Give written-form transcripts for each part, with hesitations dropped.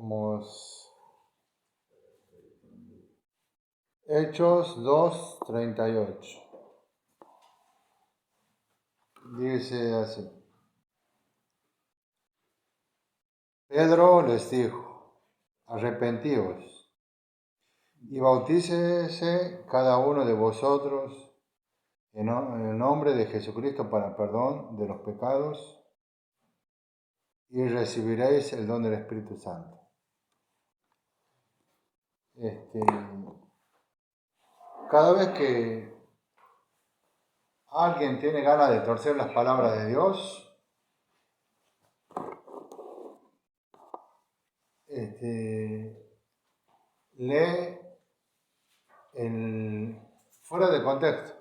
Somos Hechos 2:38. Dice así. Pedro les dijo: arrepentíos y bautícese cada uno de vosotros en el nombre de Jesucristo para perdón de los pecados, y recibiréis el don del Espíritu Santo. Cada vez que alguien tiene ganas de torcer las palabras de Dios, lee fuera de contexto.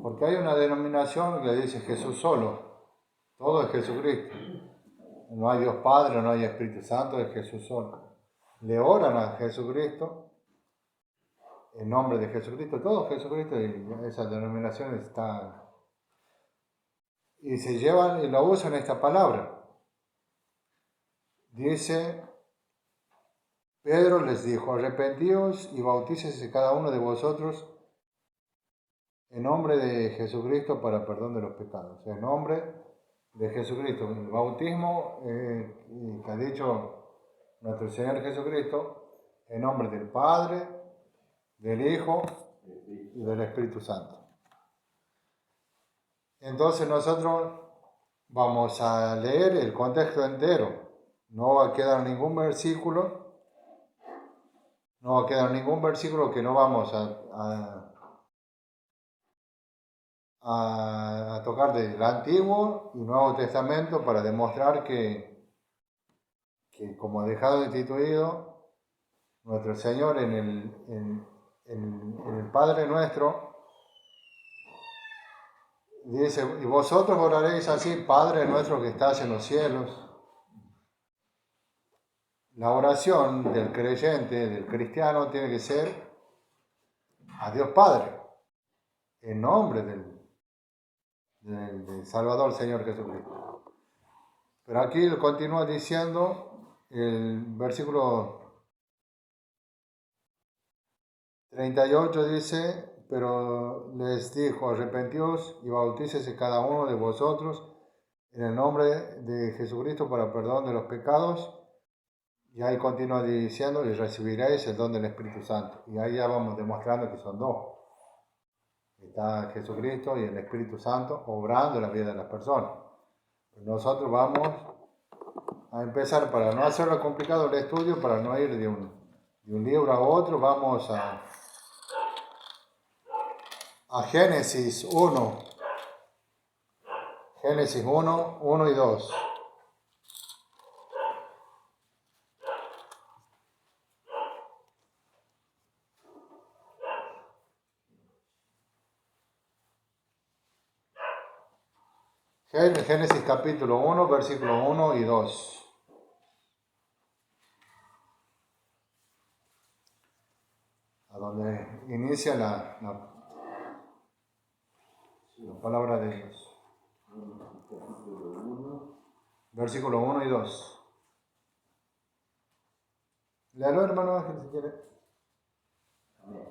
Porque hay una denominación que dice Jesús solo, todo es Jesucristo. No hay Dios Padre, no hay Espíritu Santo, es Jesús solo. Le oran a Jesucristo, en nombre de Jesucristo, todo Jesucristo, y esa denominación está. Y se llevan y lo usan esta palabra. Dice, Pedro les dijo: arrepentíos y bautícese cada uno de vosotros en nombre de Jesucristo para perdón de los pecados. En nombre de Jesucristo. El bautismo que ha dicho nuestro Señor Jesucristo, en nombre del Padre, del Hijo y del Espíritu Santo. Entonces nosotros vamos a leer el contexto entero. No va a quedar ningún versículo. No va a quedar ningún versículo que no vamos a tocar del Antiguo y Nuevo Testamento para demostrar que como dejado instituido, nuestro Señor en el Padre Nuestro dice: y vosotros oraréis así: Padre nuestro que estás en los cielos. La oración del creyente, del cristiano, tiene que ser a Dios Padre, en nombre del Salvador Señor Jesucristo. Pero aquí continúa diciendo el versículo 38, dice: pero les dijo: arrepentíos y bautícese cada uno de vosotros en el nombre de Jesucristo para perdón de los pecados. Y ahí continúa diciendo: y recibiréis el don del Espíritu Santo. Y ahí ya vamos demostrando que son dos. Está Jesucristo y el Espíritu Santo obrando en la vida de las personas. Nosotros vamos a empezar, para no hacerlo complicado el estudio, para no ir de un libro a otro, vamos a Génesis 1. Génesis 1, 1 y 2. Génesis capítulo 1, versículo 1 y 2. A donde inicia la palabra de Dios. Versículo 1 y 2. Léalo, hermano Ángel, si quiere. Amén.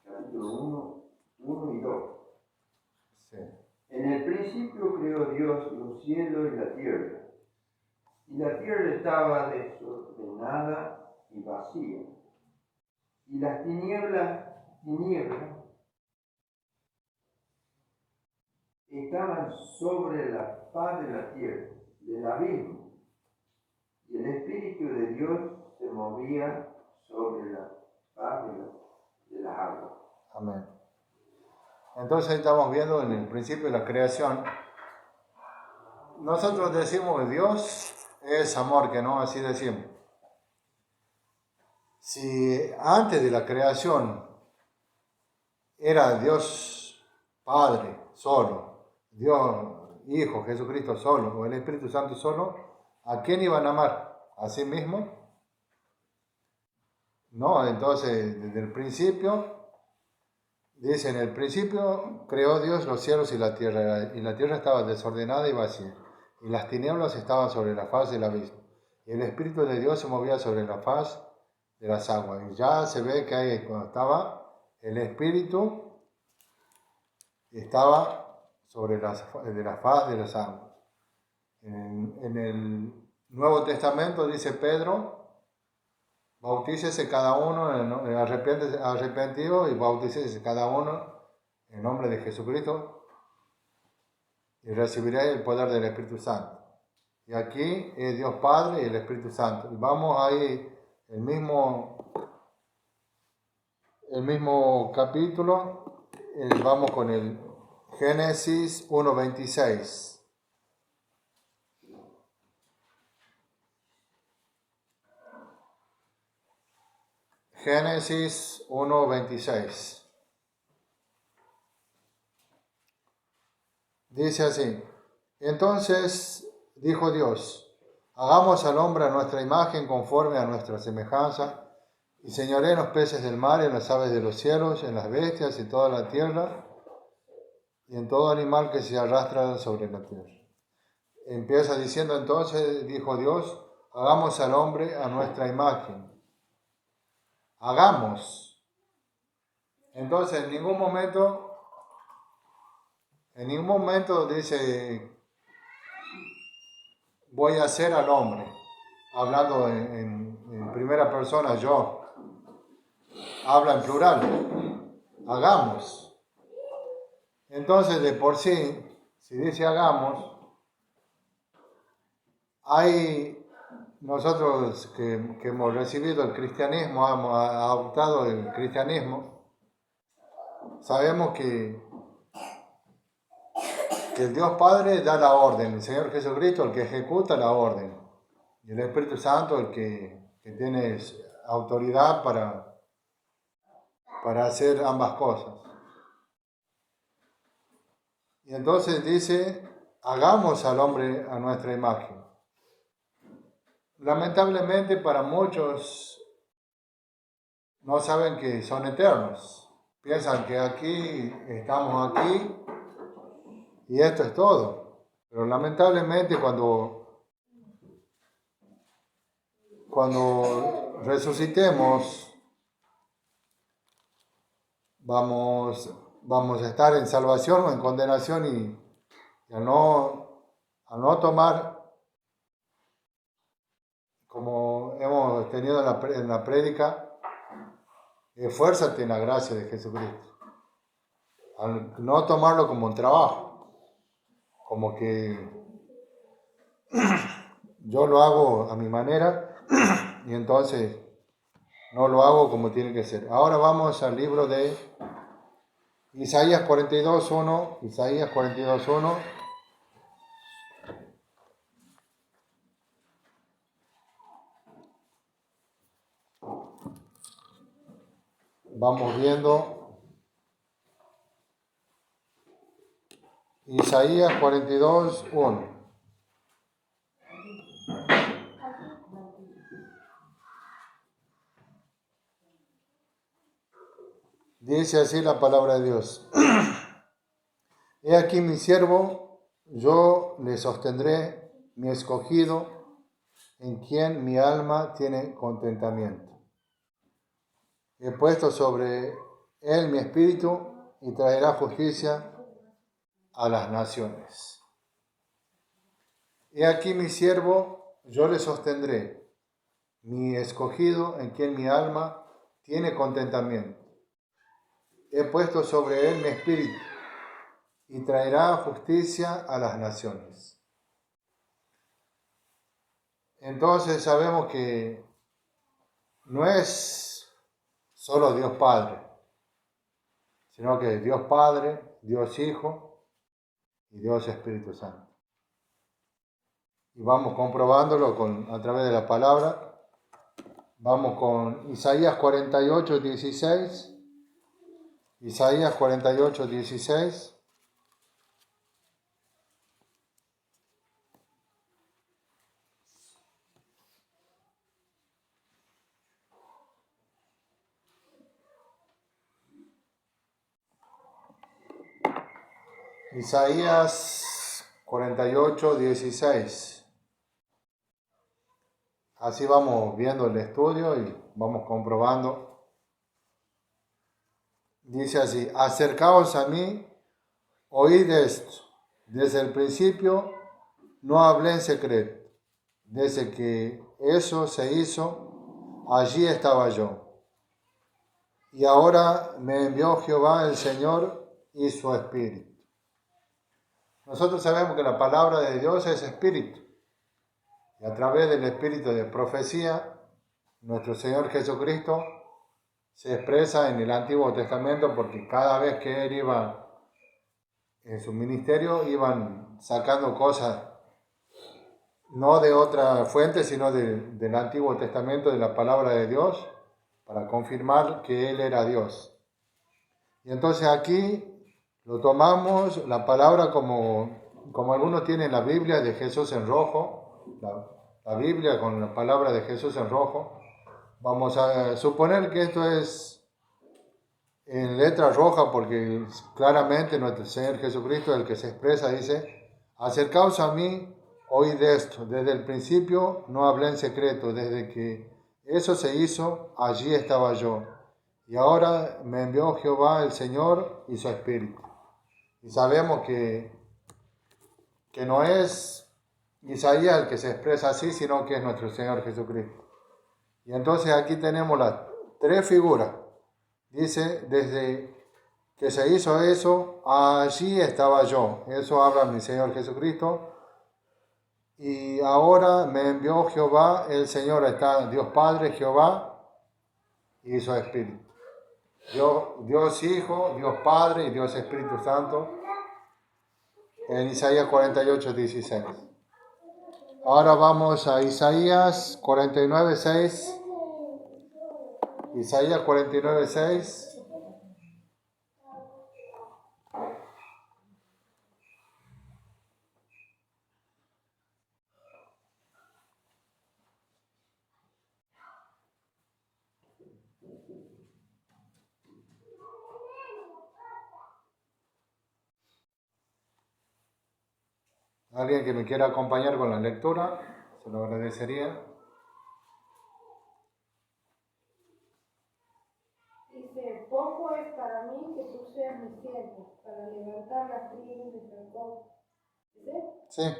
Capítulo 1 y 2. Sí. En el principio creó Dios los cielos y la tierra. Y la tierra estaba desordenada y vacía. Y las tinieblas estaban sobre la faz de la tierra, del abismo. Y el Espíritu de Dios se movía sobre la faz de las aguas. Amén. Entonces estamos viendo en el principio de la creación. Nosotros decimos que Dios es amor, que no, así decimos. Si antes de la creación era Dios Padre solo, Dios Hijo, Jesucristo solo, o el Espíritu Santo solo, ¿a quién iban a amar? ¿A sí mismo? No, entonces desde el principio, dice: en el principio creó Dios los cielos y la tierra estaba desordenada y vacía. y las tinieblas estaban sobre la faz del abismo, y el Espíritu de Dios se movía sobre la faz de las aguas. Y ya se ve que ahí cuando estaba el Espíritu, estaba sobre la faz de las aguas. En el Nuevo Testamento dice Pedro, bautícese cada uno, arrepentido y bautícese cada uno en nombre de Jesucristo y recibiréis el poder del Espíritu Santo. Y aquí es Dios Padre y el Espíritu Santo. Y vamos ahí, el mismo capítulo, vamos con el Génesis 1:26. Génesis 1:26. Dice así: entonces dijo Dios, hagamos al hombre a nuestra imagen conforme a nuestra semejanza, y señoree en los peces del mar, en las aves de los cielos, en las bestias y toda la tierra, y en todo animal que se arrastra sobre la tierra. Empieza diciendo entonces, dijo Dios, hagamos al hombre a nuestra imagen. Hagamos. Entonces en ningún momento dice, voy a hacer al hombre, hablando en primera persona, yo. Habla en plural, hagamos. Entonces de por sí, si dice hagamos, hay nosotros que hemos recibido el cristianismo, hemos adoptado el cristianismo, sabemos que el Dios Padre da la orden, el Señor Jesucristo el que ejecuta la orden, y el Espíritu Santo el que tiene autoridad para hacer ambas cosas. Y entonces dice, hagamos al hombre a nuestra imagen. Lamentablemente para muchos no saben que son eternos. Piensan que estamos aquí y esto es todo. Pero lamentablemente cuando resucitemos, vamos a estar en salvación o en condenación y al no tomar, como hemos tenido en la prédica, esfuérzate en la gracia de Jesucristo. Al no tomarlo como un trabajo, como que yo lo hago a mi manera y entonces no lo hago como tiene que ser. Ahora vamos al libro de Isaías 42:1. Isaías 42:1. Vamos viendo Isaías 42:1. Dice así la palabra de Dios. He aquí mi siervo, yo le sostendré, mi escogido, en quien mi alma tiene contentamiento. He puesto sobre él mi espíritu y traerá justicia a las naciones. He aquí mi siervo, yo le sostendré, mi escogido, en quien mi alma tiene contentamiento. He puesto sobre él mi espíritu y traerá justicia a las naciones. Entonces sabemos que no es solo Dios Padre, sino que es Dios Padre, Dios Hijo y Dios Espíritu Santo. Y vamos comprobándolo a través de la palabra. Vamos con Isaías 48:16. Isaías 48:16. Isaías 48, 16. Así vamos viendo el estudio y vamos comprobando. Dice así: acercaos a mí, oíd esto. Desde el principio no hablé en secreto. Desde que eso se hizo, allí estaba yo. Y ahora me envió Jehová el Señor y su Espíritu. Nosotros sabemos que la palabra de Dios es Espíritu. Y a través del Espíritu de profecía, nuestro Señor Jesucristo se expresa en el Antiguo Testamento, porque cada vez que Él iba en su ministerio, iban sacando cosas no de otra fuente, sino del Antiguo Testamento, de la palabra de Dios, para confirmar que Él era Dios. Y entonces aquí lo tomamos, la palabra, como algunos tienen la Biblia de Jesús en rojo, la Biblia con la palabra de Jesús en rojo. Vamos a suponer que esto es en letra roja, porque claramente nuestro Señor Jesucristo, el que se expresa, dice: acercaos a mí, oíd esto. Desde el principio no hablé en secreto. Desde que eso se hizo, allí estaba yo. Y ahora me envió Jehová el Señor y su Espíritu. Y sabemos que no es Isaías el que se expresa así, sino que es nuestro Señor Jesucristo. Y entonces aquí tenemos las tres figuras. Dice: desde que se hizo eso, allí estaba yo. Eso habla mi Señor Jesucristo. Y ahora me envió Jehová el Señor. Está Dios Padre, Jehová y su Espíritu. Dios Hijo, Dios Padre y Dios Espíritu Santo, en Isaías 48, 16. Ahora vamos a Isaías 49, 6. Isaías 49, 6. Alguien que me quiera acompañar con la lectura, se lo agradecería. Dice: poco es para mí que tú seas mi siervo, para levantar las tribus de Jacob. ¿Dice? Sí.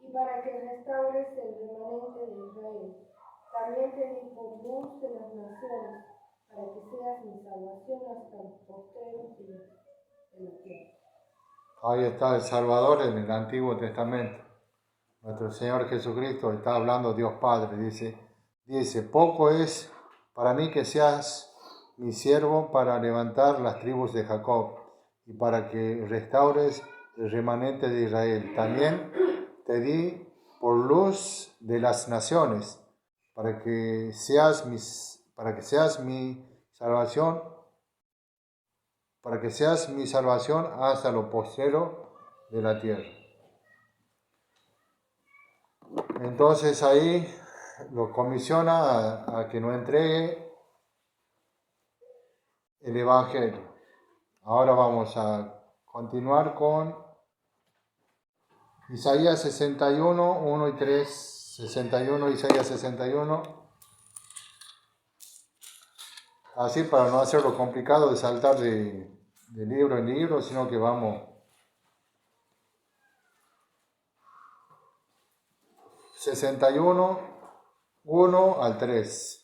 Y para que restaures el remanente de Israel. También te di por luz de las naciones, para que seas mi salvación hasta los postreros días de la tierra. Ahí está el Salvador en el Antiguo Testamento. Nuestro Señor Jesucristo está hablando Dios Padre. Dice: poco es para mí que seas mi siervo para levantar las tribus de Jacob y para que restaures el remanente de Israel. También te di por luz de las naciones, para que seas mi salvación, hasta lo postrero de la tierra. Entonces ahí lo comisiona a que nos entregue el Evangelio. Ahora vamos a continuar con Isaías 61, 1 y 3. 61, Isaías 61. Así, para no hacerlo complicado de saltar de libro en libro, sino que vamos 61, 1 al 3.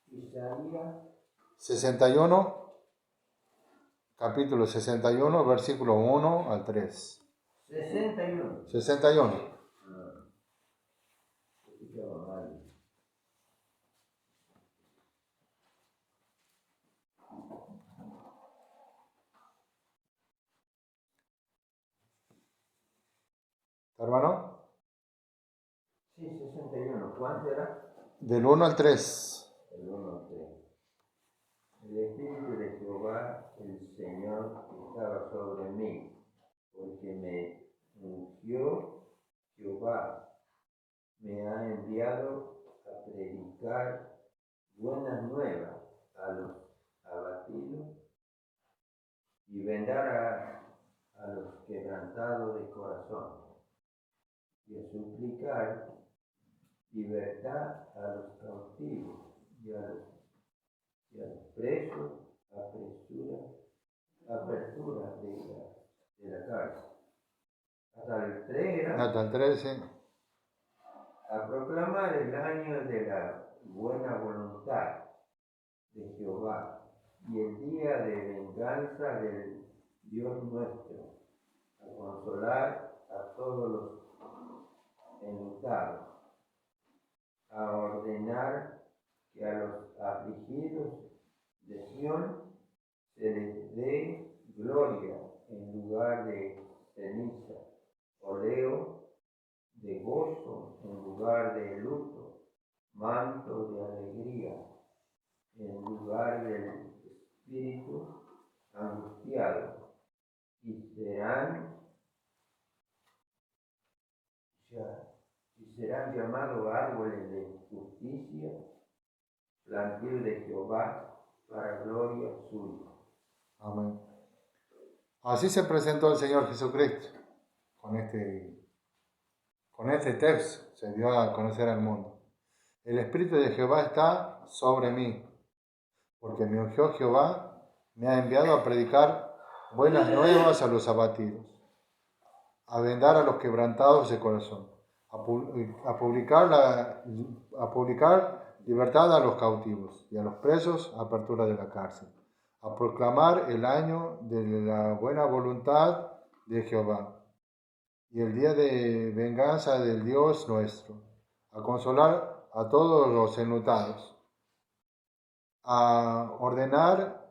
Isaías 61, capítulo 61, versículo 1 al 3. 61. 61. ¿Hermano? Sí, 61. ¿Cuánto era? Del 1 al 3. El 1 al 3. El Espíritu de Jehová, el Señor, estaba sobre mí, porque me ungió Jehová me ha enviado a predicar buenas nuevas a los abatidos y vendar a los quebrantados de corazón y a suplicar libertad a los cautivos y a los presos, apertura de la cárcel. Hasta el 3 era Hasta el 13. a proclamar el año de la buena voluntad de Jehová y el día de venganza del Dios nuestro, a consolar a todos los enlutados, a ordenar que a los afligidos de Sión se les dé gloria en lugar de ceniza, oleo de gozo en lugar de luto, manto de alegría en lugar del espíritu angustiado, y serán llamados árboles de justicia, plantío de Jehová para gloria suya. Amén. Así se presentó el Señor Jesucristo. Con este texto se dio a conocer al mundo. El Espíritu de Jehová está sobre mí, porque me ungió Jehová, me ha enviado a predicar buenas nuevas a los abatidos, a vendar a los quebrantados de corazón, a publicar libertad a los cautivos y a los presos apertura de la cárcel, a proclamar el año de la buena voluntad de Jehová y el día de venganza del Dios nuestro, a consolar a todos los enlutados, a ordenar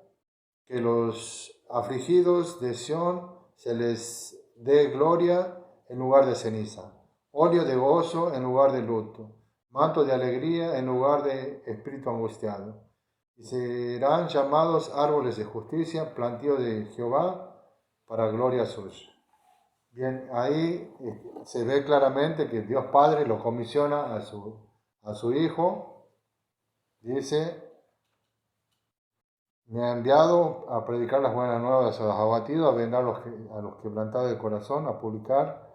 que los afligidos de Sión se les dé gloria en lugar de ceniza, óleo de gozo en lugar de luto, manto de alegría en lugar de espíritu angustiado. Y serán llamados árboles de justicia, plantío de Jehová para gloria suya. Bien, ahí se ve claramente que Dios Padre lo comisiona a su Hijo. Dice, me ha enviado a predicar las buenas nuevas a los abatidos, a vendar a los quebrantados de corazón, a publicar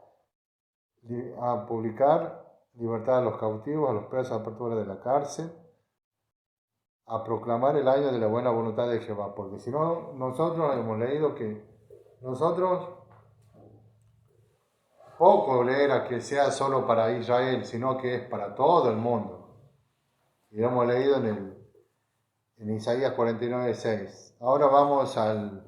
libertad a los cautivos, a los presos, apertura de la cárcel, a proclamar el año de la buena voluntad de Jehová. Porque si no, nosotros hemos leído que poco era que sea solo para Israel, sino que es para todo el mundo. Y lo hemos leído en Isaías 49:6. Ahora vamos al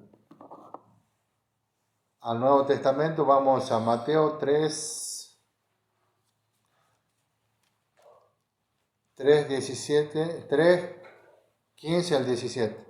Nuevo Testamento, vamos a Mateo 3:15 al 17.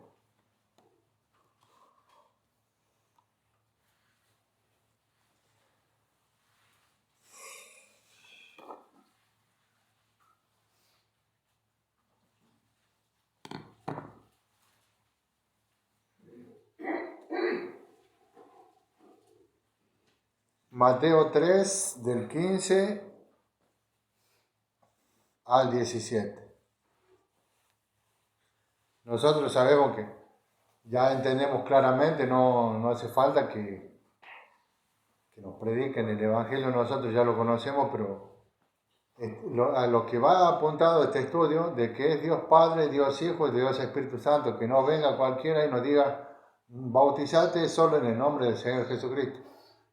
Mateo 3, del 15 al 17. Nosotros sabemos que ya entendemos claramente, no hace falta que nos prediquen el Evangelio, nosotros ya lo conocemos, pero a lo que va apuntado este estudio, de que es Dios Padre, Dios Hijo y Dios Espíritu Santo, que no venga cualquiera y nos diga, bautizate solo en el nombre del Señor Jesucristo.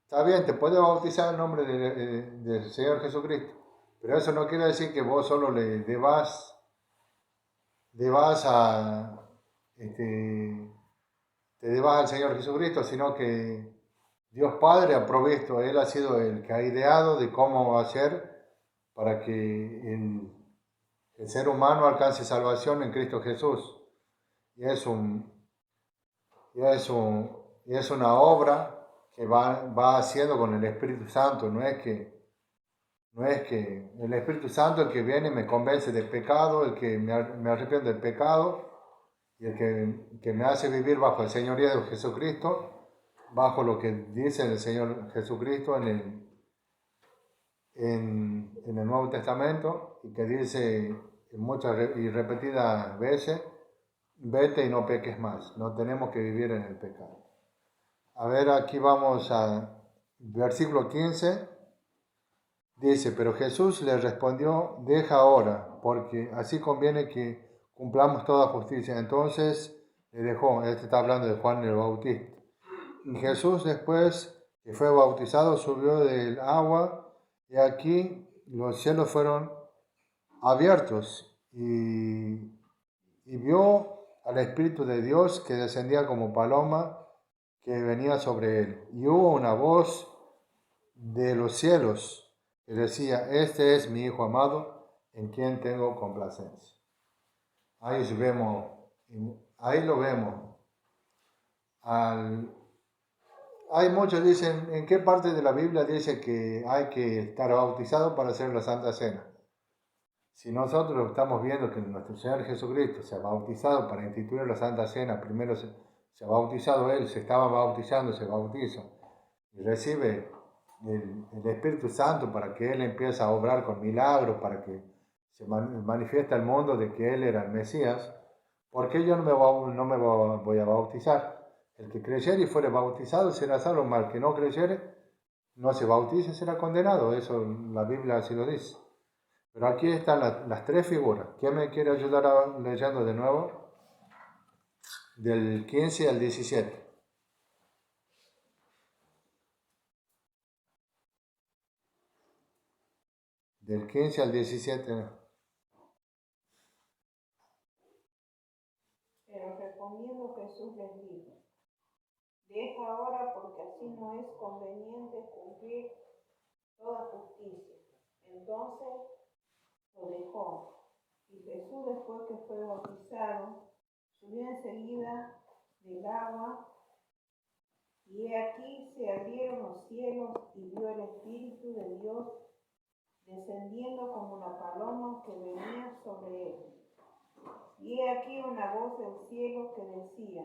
Está bien, te puedes bautizar en el nombre del Señor Jesucristo, pero eso no quiere decir que vos solo le debas al Señor Jesucristo, sino que Dios Padre ha provisto, Él ha sido el que ha ideado de cómo hacer para que el ser humano alcance salvación en Cristo Jesús. Y es una obra que va haciendo con el Espíritu Santo. No es que el Espíritu Santo el que viene y me convence del pecado, el que me arrepiente del pecado y el que me hace vivir bajo el señorío de Jesucristo, bajo lo que dice el Señor Jesucristo en en el Nuevo Testamento y que dice muchas y repetidas veces, vete y no peques más, no tenemos que vivir en el pecado. A ver, aquí vamos a versículo 15, dice, pero Jesús le respondió, deja ahora, porque así conviene que cumplamos toda justicia. Entonces le dejó, este está hablando de Juan el Bautista. Y Jesús, después que fue bautizado, subió del agua y aquí los cielos fueron abiertos y vio al Espíritu de Dios que descendía como paloma que venía sobre él. Y hubo una voz de los cielos que decía, este es mi Hijo amado, en quien tengo complacencia. Ahí lo vemos. Hay muchos dicen, ¿en qué parte de la Biblia dice que hay que estar bautizado para hacer la Santa Cena? Si nosotros estamos viendo que nuestro Señor Jesucristo se ha bautizado para instituir la Santa Cena, primero se ha bautizado Él, se estaba bautizando, se bautiza y recibe el Espíritu Santo para que Él empiece a obrar con milagros, para que se manifieste al mundo de que Él era el Mesías, ¿por qué yo no me voy a bautizar? El que creyere y fuere bautizado será salvo, mal que no creyere, no se bautice, será condenado. Eso la Biblia así lo dice. Pero aquí están las tres figuras. ¿Quién me quiere ayudar leyendo de nuevo? Del 15 al 17. Del 15 al 17. Pero respondiendo Jesús les dijo, deja ahora porque así no es conveniente cumplir toda justicia. Entonces lo dejó. Y Jesús, después que fue bautizado, subió enseguida del agua, y he aquí se abrieron los cielos y vio el Espíritu de Dios descendiendo como una paloma que venía sobre él. Y he aquí una voz del cielo que decía,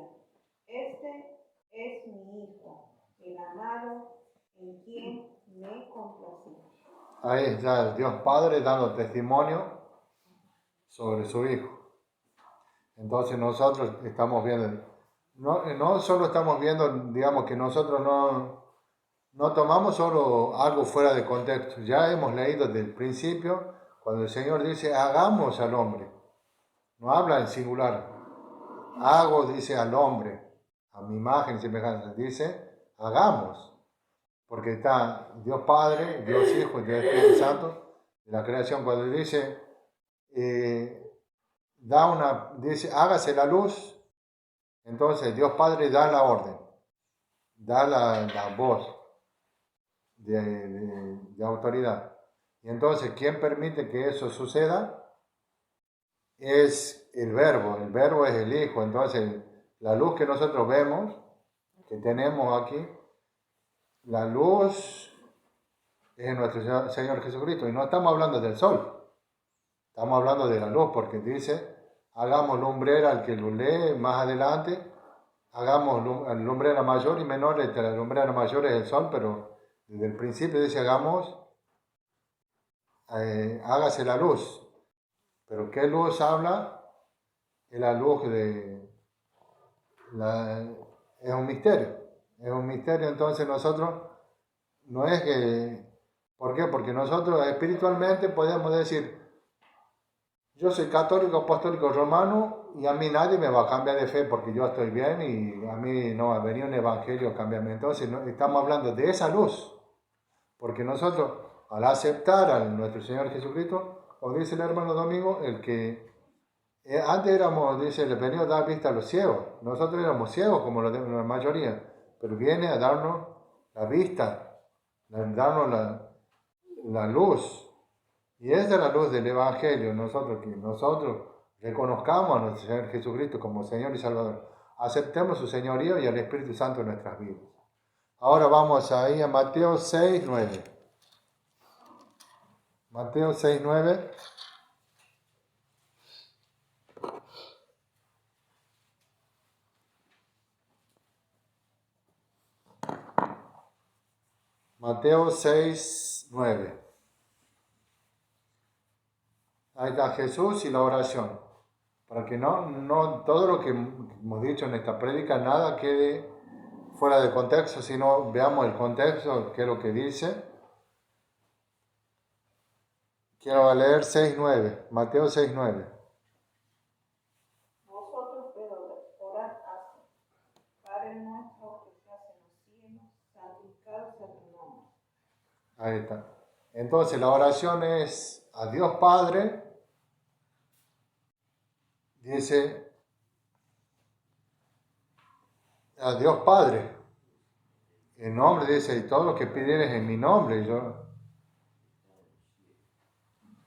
este es mi Hijo, el amado, en quien me complací. Ahí está Dios Padre dando testimonio sobre su Hijo. Entonces nosotros estamos viendo, no solo estamos viendo, digamos que nosotros no tomamos solo algo fuera de contexto. Ya hemos leído desde el principio, cuando el Señor dice, hagamos al hombre. No habla en singular. Hago, dice, al hombre, a mi imagen y semejanza. Dice, hagamos. Porque está Dios Padre, Dios Hijo y Dios Espíritu Santo de la creación. Cuando dice, dice, hágase la luz, entonces Dios Padre da la orden, da la voz de autoridad. Y entonces, ¿quién permite que eso suceda? Es el verbo es el Hijo. Entonces, la luz que nosotros vemos, que tenemos aquí, la luz es nuestro Señor Jesucristo. Y no estamos hablando del sol, estamos hablando de la luz, porque dice, hagamos lumbrera al que lo lee más adelante, hagamos lumbrera mayor y menor, la lumbrera mayor es el sol, pero desde el principio dice, hágase la luz. Pero ¿qué luz habla? Es la luz es un misterio. Es un misterio, entonces nosotros, no es que, ¿por qué? Porque nosotros espiritualmente podemos decir, yo soy católico, apostólico, romano, y a mí nadie me va a cambiar de fe porque yo estoy bien y a mí no ha venido un evangelio a cambiarme. Entonces estamos hablando de esa luz, porque nosotros al aceptar a nuestro Señor Jesucristo, como dice el hermano Domingo, el que antes éramos, dice, le venía a dar vista a los ciegos. Nosotros éramos ciegos como la mayoría, pero viene a darnos la vista, a darnos la luz. Y esa es la luz del Evangelio, que nosotros reconozcamos a nuestro Señor Jesucristo como Señor y Salvador. Aceptemos su señorío y al Espíritu Santo en nuestras vidas. Ahora vamos ahí a Mateo 6, 9. Mateo 6, 9. Mateo 6, 9. Ahí está Jesús y la oración. Para que no todo lo que hemos dicho en esta prédica, nada quede fuera de contexto, sino veamos el contexto, qué es lo que dice. Quiero leer 6.9, Mateo 6.9. Vosotros pero orad así: Padre nuestro que estás en los cielos, santificado sea tu nombre. Ahí está. Entonces la oración es a Dios Padre, dice a Dios Padre, el nombre dice, y todo lo que pidieres en mi nombre,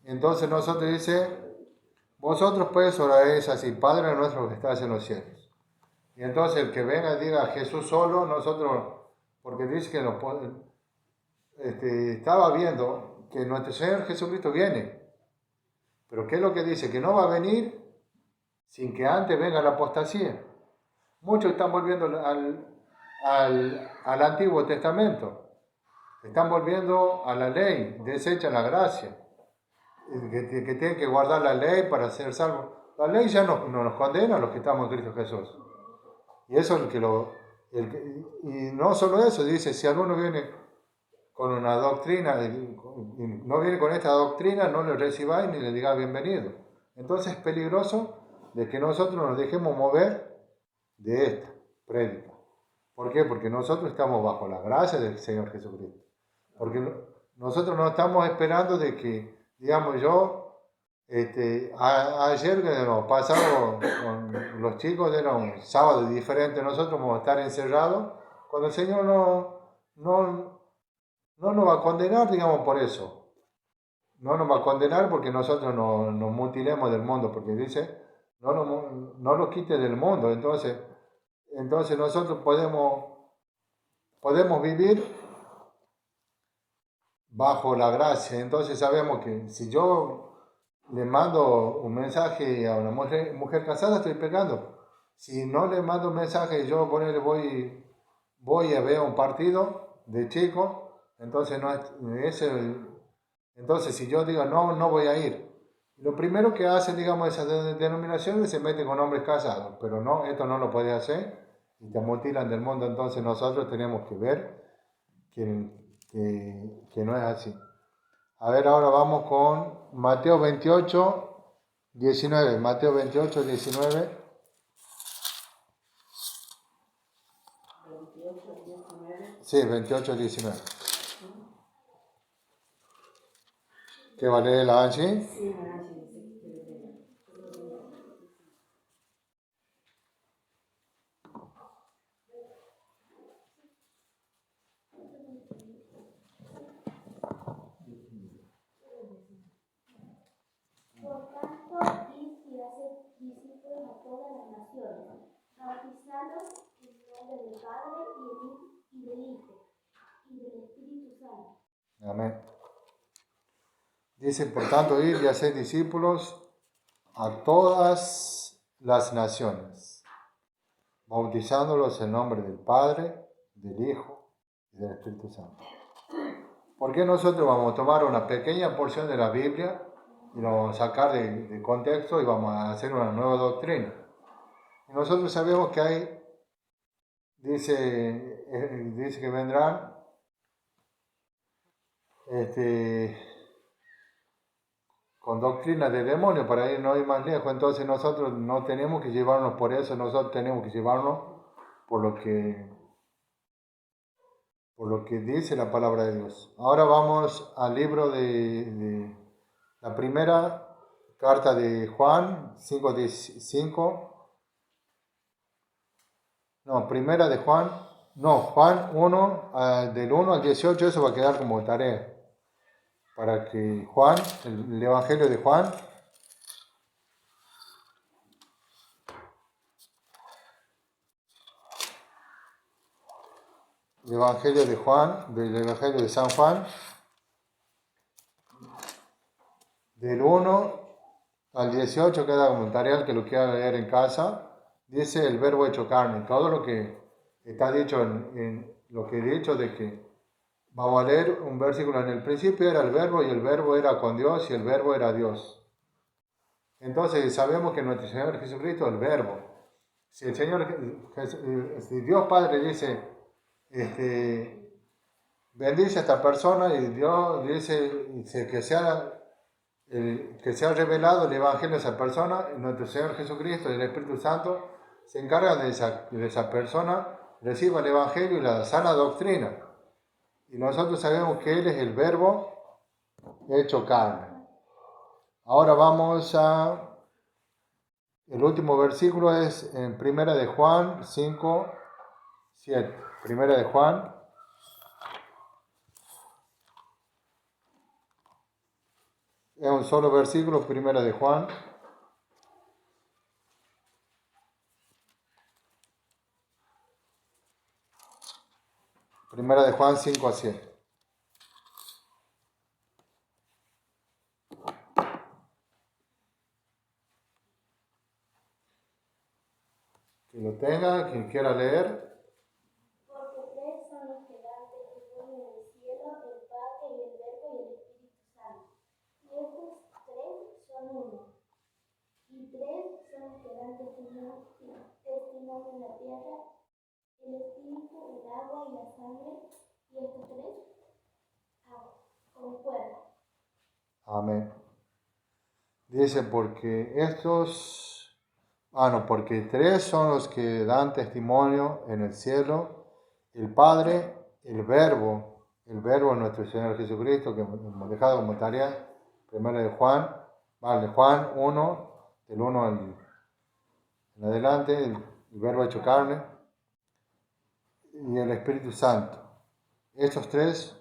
entonces nosotros dice, vosotros pues oraréis así, Padre nuestro que estás en los cielos. Y entonces el que venga y diga Jesús solo, nosotros, porque dice que estaba viendo que nuestro Señor Jesucristo viene. Pero ¿qué es lo que dice? Que no va a venir sin que antes venga la apostasía. Muchos están volviendo al Antiguo Testamento. Están volviendo a la ley, desechan la gracia. Que tienen que guardar la ley para ser salvos. La ley ya no nos condena a los que estamos en Cristo Jesús. Y eso es y no solo eso, dice, si alguno viene con una doctrina, y no viene con esta doctrina, no le recibáis ni le digáis bienvenido. Entonces es peligroso de que nosotros nos dejemos mover de esta prédica. ¿Por qué? Porque nosotros estamos bajo la gracia del Señor Jesucristo. Porque nosotros no estamos esperando de que, digamos, ayer que nos pasamos con los chicos, era un sábado diferente, nosotros vamos a estar encerrados, cuando el Señor no nos va a condenar, digamos, por eso. No nos va a condenar porque nosotros nos mutilemos del mundo, porque dice, no lo quite del mundo. Entonces nosotros podemos vivir bajo la gracia. Entonces sabemos que si yo le mando un mensaje a una mujer casada, estoy pecando. Si no le mando un mensaje y yo voy a ver un partido de chicos, entonces entonces si yo digo no voy a ir. Lo primero que hacen, digamos, esas denominaciones se meten con hombres casados, pero no, esto no lo puede hacer y te mutilan del mundo. Entonces nosotros tenemos que ver que no es así. A ver, ahora vamos con Mateo 28, 19. Mateo 28, 19. 28, 19. Sí, 28, 19. ¿Qué va a leer la Angie? Sí, Nancy dice que Por tanto, id y haced discípulos a todas las naciones, bautizándolos en el nombre del Padre y del Hijo y del Espíritu Santo. Amén. Dice, por tanto, ir y hacer discípulos a todas las naciones, bautizándolos en nombre del Padre, del Hijo y del Espíritu Santo. ¿Por qué nosotros vamos a tomar una pequeña porción de la Biblia y lo vamos a sacar de contexto y vamos a hacer una nueva doctrina? Y nosotros sabemos que dice que vendrán con doctrina de demonio para ir no ir más lejos. Entonces nosotros no tenemos que llevarnos por eso, nosotros tenemos que llevarnos por lo que dice la palabra de Dios. Ahora vamos al libro de la primera carta de Juan 5:5. Primera de Juan 1, del 1 al 18, eso va a quedar como tarea. Para que el Evangelio de Juan, del Evangelio de San Juan, del 1 al 18 queda como tarea que lo quiera leer en casa. Dice el verbo hecho carne, todo lo que está dicho en lo que he dicho de que vamos a leer un versículo. En el principio era el verbo y el verbo era con Dios y el verbo era Dios. Entonces sabemos que nuestro Señor Jesucristo es el Verbo. Si el Señor, si Dios Padre dice, bendice a esta persona, y Dios dice que sea revelado el Evangelio a esa persona, nuestro Señor Jesucristo y el Espíritu Santo se encargan de esa persona, reciba el Evangelio y la sana doctrina. Y nosotros sabemos que Él es el Verbo hecho carne. Ahora vamos el último versículo es en 1 de Juan 5, 7. 1 de Juan. Es un solo versículo, 1 de Juan. Primera de Juan 5 a 7. Quien lo tenga, quien quiera leer. Porque tres son los que dan testimonio en el cielo, el Padre y el Verbo y el Espíritu Santo. Y estos tres son uno. Y tres son los que dan testimonio en la tierra, el Espíritu, el agua y la sangre. Y estos tres concuerdan. Amén. Dice porque porque tres son los que dan testimonio en el cielo, el Padre, el Verbo nuestro Señor Jesucristo, que hemos dejado como tarea, primero de Juan, Juan 1, del 1 en adelante, el Verbo hecho carne, y el Espíritu Santo. Estos tres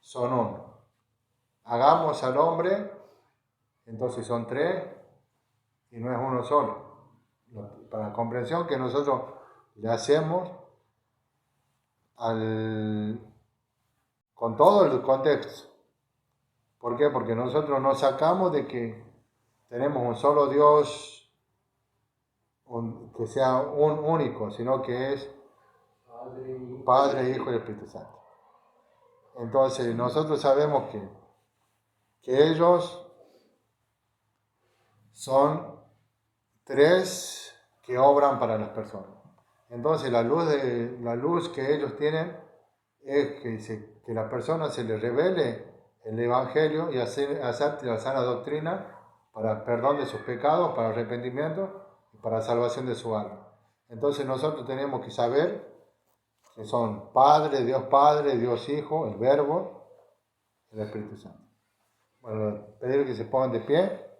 son uno. Hagamos al hombre, entonces son tres, y no es uno solo. Para la comprensión que nosotros le hacemos con todo el contexto. ¿Por qué? Porque nosotros nos sacamos de que tenemos un solo Dios, que sea un único, sino que es Padre, Hijo y Espíritu Santo. Entonces nosotros sabemos que ellos son tres que obran para las personas. Entonces la luz que ellos tienen es que la persona se le revele el Evangelio y acepte la sana doctrina para perdón de sus pecados, para arrepentimiento y para salvación de su alma. Entonces nosotros tenemos que saber que son Padre, Dios Hijo, el Verbo, el Espíritu Santo. Bueno, pedir que se pongan de pie.